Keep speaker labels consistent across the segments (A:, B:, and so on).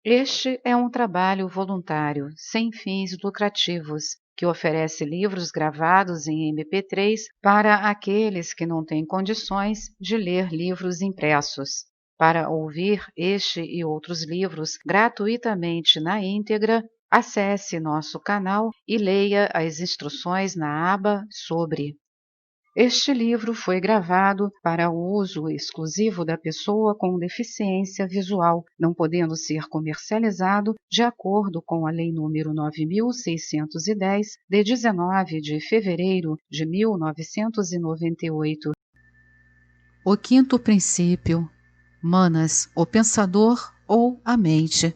A: Este é um trabalho voluntário, sem fins lucrativos, que oferece livros gravados em MP3 para aqueles que não têm condições de ler livros impressos. Para ouvir este e outros livros gratuitamente na íntegra, acesse nosso canal e leia as instruções na aba Sobre. Este livro foi gravado para o uso exclusivo da pessoa com deficiência visual, não podendo ser comercializado de acordo com a Lei nº 9.610, de 19 de fevereiro de 1998.
B: O quinto princípio, Manas, o pensador ou a mente.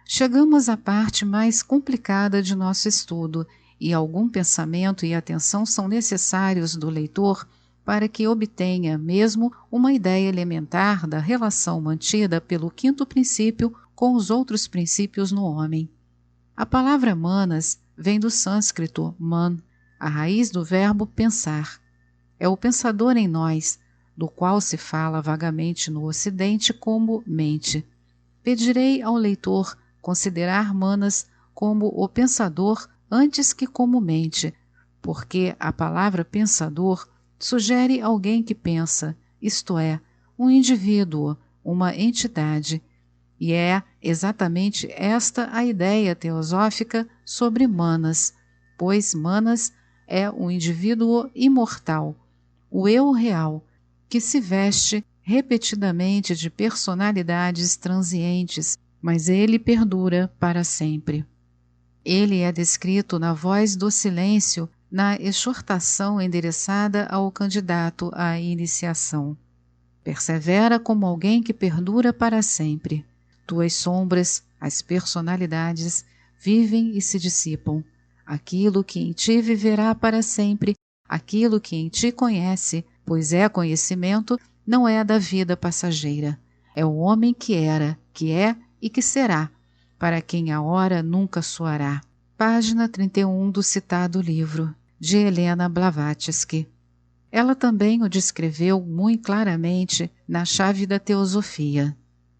B: Chegamos à parte mais complicada de nosso estudo, e algum pensamento e atenção são necessários do leitor para que obtenha mesmo uma ideia elementar da relação mantida pelo quinto princípio com os outros princípios no homem. A palavra manas vem do sânscrito man, a raiz do verbo pensar. É o pensador em nós, do qual se fala vagamente no Ocidente como mente. Pedirei ao leitor considerar Manas como o pensador antes que como mente, porque a palavra pensador sugere alguém que pensa, isto é, um indivíduo, uma entidade, e é exatamente esta a ideia teosófica sobre Manas, pois Manas é um indivíduo imortal, o eu real, que se veste repetidamente de personalidades transientes, mas ele perdura para sempre. Ele é descrito na voz do silêncio, na exortação endereçada ao candidato à iniciação. Persevera como alguém que perdura para sempre. Tuas sombras, as personalidades, vivem e se dissipam. Aquilo que em ti viverá para sempre, aquilo que em ti conhece, pois é conhecimento, não é da vida passageira. É o homem que era, que é e que será, para quem a hora nunca soará. Página 31 do citado livro, de Helena Blavatsky. Ela também o descreveu muito claramente na Chave da Teosofia.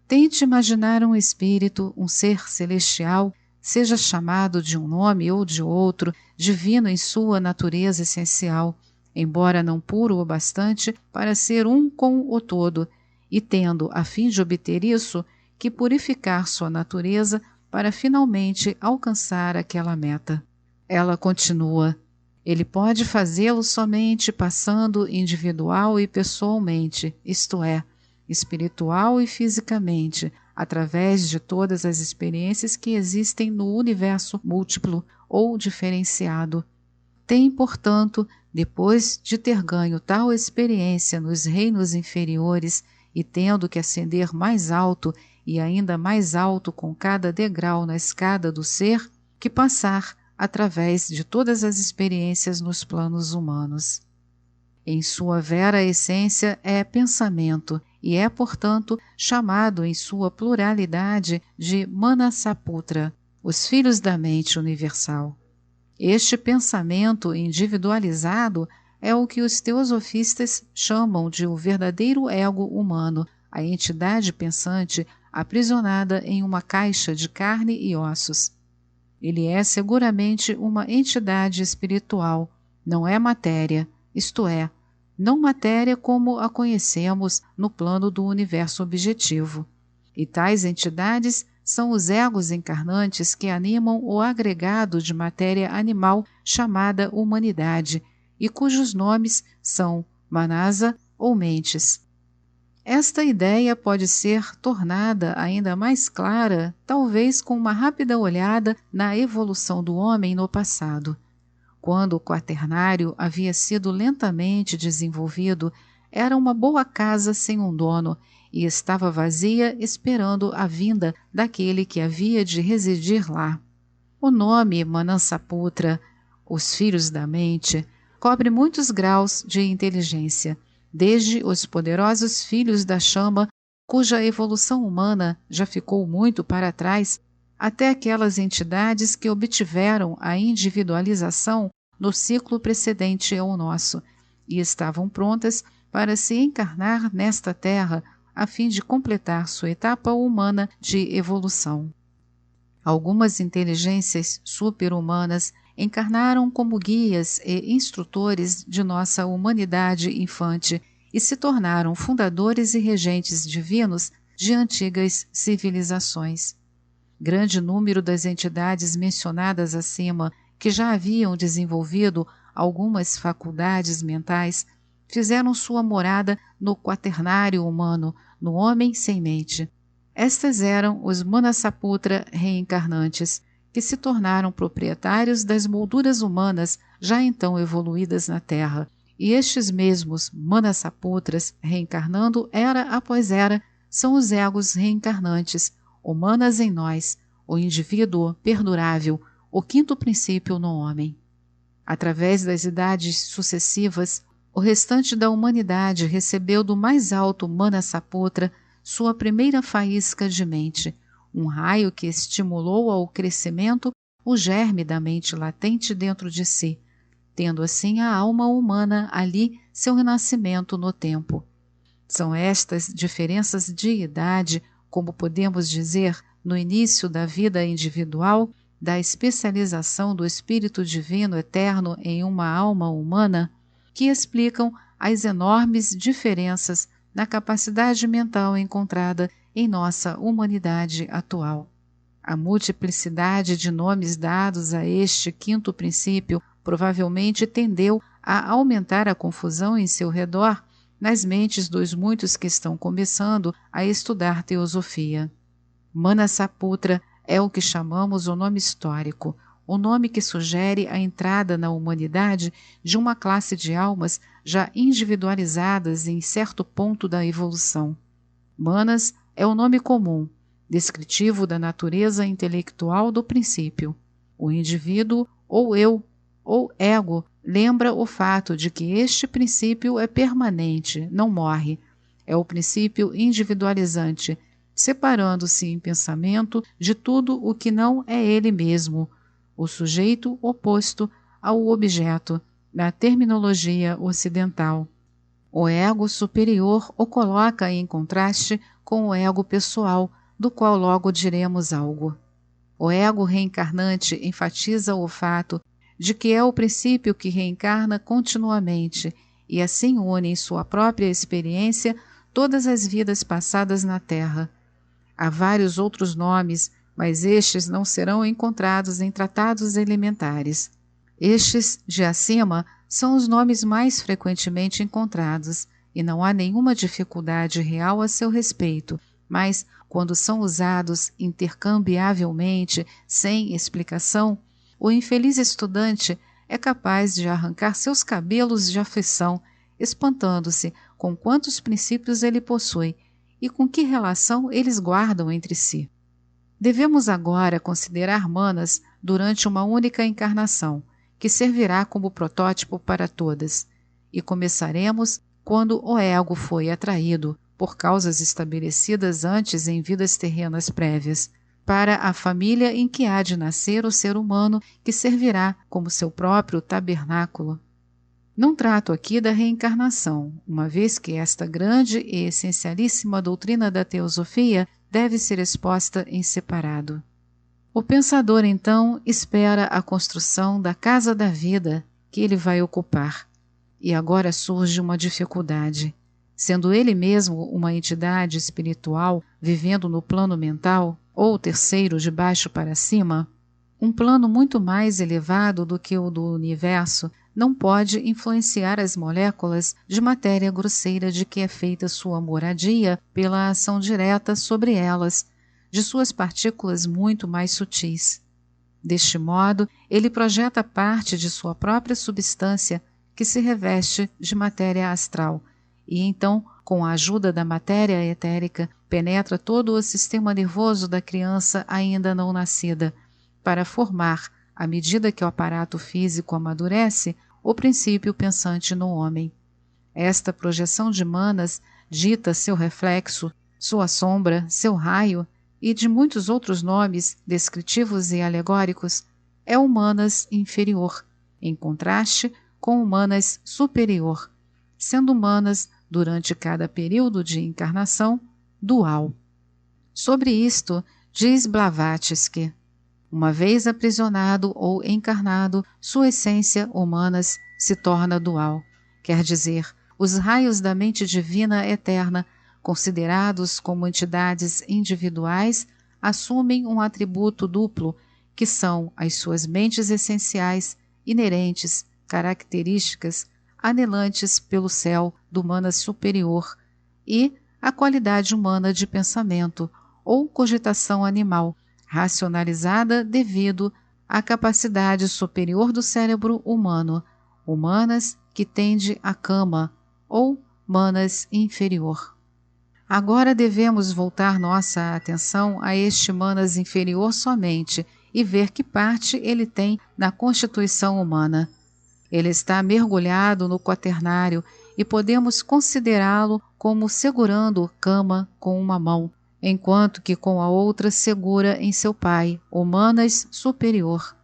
B: Tente imaginar um espírito, um ser celestial, seja chamado de um nome ou de outro, divino em sua natureza essencial, embora não puro o bastante para ser um com o todo, e tendo, a fim de obter isso, que purificar sua natureza para finalmente alcançar aquela meta. Ela continua: ele pode fazê-lo somente passando individual e pessoalmente, isto é, espiritual e fisicamente, através de todas as experiências que existem no universo múltiplo ou diferenciado. Tem, portanto, depois de ter ganho tal experiência nos reinos inferiores e tendo que ascender mais alto e ainda mais alto com cada degrau na escada do ser, que passar através de todas as experiências nos planos humanos. Em sua vera essência é pensamento e é, portanto, chamado em sua pluralidade de Manasaputra, os filhos da mente universal. Este pensamento individualizado é o que os teosofistas chamam de o verdadeiro ego humano, a entidade pensante aprisionada em uma caixa de carne e ossos. Ele é seguramente uma entidade espiritual, não é matéria, isto é, não matéria como a conhecemos no plano do universo objetivo. E tais entidades são os egos encarnantes que animam o agregado de matéria animal chamada humanidade, e cujos nomes são Manasa ou mentes. Esta ideia pode ser tornada ainda mais clara, talvez com uma rápida olhada na evolução do homem no passado. Quando o quaternário havia sido lentamente desenvolvido, era uma boa casa sem um dono e estava vazia esperando a vinda daquele que havia de residir lá. O nome Manasaputra, os filhos da mente, cobre muitos graus de inteligência, desde os poderosos filhos da chama, cuja evolução humana já ficou muito para trás, até aquelas entidades que obtiveram a individualização no ciclo precedente ao nosso, e estavam prontas para se encarnar nesta terra a fim de completar sua etapa humana de evolução. Algumas inteligências super-humanas encarnaram como guias e instrutores de nossa humanidade infante e se tornaram fundadores e regentes divinos de antigas civilizações. Grande número das entidades mencionadas acima, que já haviam desenvolvido algumas faculdades mentais, fizeram sua morada no quaternário humano, no homem sem mente. Estas eram os Manasaputra reencarnantes, que se tornaram proprietários das molduras humanas já então evoluídas na Terra. E estes mesmos Manasaputras, reencarnando era após era, são os egos reencarnantes, humanas em nós, o indivíduo perdurável, o quinto princípio no homem. Através das idades sucessivas, o restante da humanidade recebeu do mais alto Manasaputra sua primeira faísca de mente, um raio que estimulou ao crescimento o germe da mente latente dentro de si, tendo assim a alma humana ali seu renascimento no tempo. São estas diferenças de idade, como podemos dizer, no início da vida individual, da especialização do Espírito Divino Eterno em uma alma humana, que explicam as enormes diferenças na capacidade mental encontrada em nossa humanidade atual. A multiplicidade de nomes dados a este quinto princípio provavelmente tendeu a aumentar a confusão em seu redor nas mentes dos muitos que estão começando a estudar teosofia. Manasaputra é o que chamamos o nome histórico, o nome que sugere a entrada na humanidade de uma classe de almas já individualizadas em certo ponto da evolução. Manas é o nome comum, descritivo da natureza intelectual do princípio. O indivíduo, ou eu, ou ego, lembra o fato de que este princípio é permanente, não morre. É o princípio individualizante, separando-se em pensamento de tudo o que não é ele mesmo, o sujeito oposto ao objeto, na terminologia ocidental. O ego superior o coloca em contraste com o ego pessoal, do qual logo diremos algo. O ego reencarnante enfatiza o fato de que é o princípio que reencarna continuamente e assim une em sua própria experiência todas as vidas passadas na Terra. Há vários outros nomes, mas estes não serão encontrados em tratados elementares. Estes, de acima, são os nomes mais frequentemente encontrados, e não há nenhuma dificuldade real a seu respeito, mas, quando são usados intercambiavelmente, sem explicação, o infeliz estudante é capaz de arrancar seus cabelos de aflição, espantando-se com quantos princípios ele possui e com que relação eles guardam entre si. Devemos agora considerar Manas durante uma única encarnação, que servirá como protótipo para todas, e começaremos quando o ego foi atraído, por causas estabelecidas antes em vidas terrenas prévias, para a família em que há de nascer o ser humano que servirá como seu próprio tabernáculo. Não trato aqui da reencarnação, uma vez que esta grande e essencialíssima doutrina da teosofia deve ser exposta em separado. O pensador, então, espera a construção da casa da vida que ele vai ocupar. E agora surge uma dificuldade. Sendo ele mesmo uma entidade espiritual vivendo no plano mental, ou terceiro de baixo para cima, um plano muito mais elevado do que o do universo, não pode influenciar as moléculas de matéria grosseira de que é feita sua moradia pela ação direta sobre elas, de suas partículas muito mais sutis. Deste modo, ele projeta parte de sua própria substância que se reveste de matéria astral, e então, com a ajuda da matéria etérica, penetra todo o sistema nervoso da criança ainda não nascida, para formar, à medida que o aparato físico amadurece, o princípio pensante no homem. Esta projeção de Manas dita seu reflexo, sua sombra, seu raio, e de muitos outros nomes descritivos e alegóricos, é o Manas inferior, em contraste com o Manas superior, sendo Manas, durante cada período de encarnação, dual. Sobre isto, diz Blavatsky: uma vez aprisionado ou encarnado, sua essência humanas se torna dual, quer dizer, os raios da mente divina eterna, considerados como entidades individuais, assumem um atributo duplo, que são as suas mentes essenciais, inerentes, características, anelantes pelo céu do Manas superior, e a qualidade humana de pensamento ou cogitação animal, racionalizada devido à capacidade superior do cérebro humano, o Manas que tende à Kama, ou Manas inferior. Agora devemos voltar nossa atenção a este Manas inferior somente e ver que parte ele tem na constituição humana. Ele está mergulhado no quaternário e podemos considerá-lo como segurando o Kama com uma mão, enquanto que com a outra segura em seu pai, o Manas superior.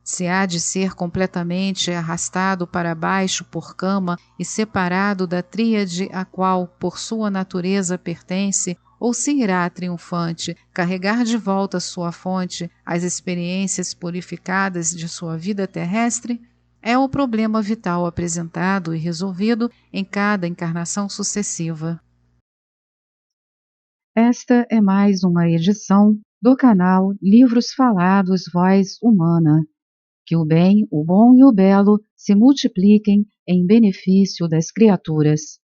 B: Se há de ser completamente arrastado para baixo por Kama e separado da tríade a qual por sua natureza pertence, ou se irá triunfante carregar de volta sua fonte as experiências purificadas de sua vida terrestre, é o problema vital apresentado e resolvido em cada encarnação sucessiva.
A: Esta é mais uma edição do canal Livros Falados Voz Humana. Que o bem, o bom e o belo se multipliquem em benefício das criaturas.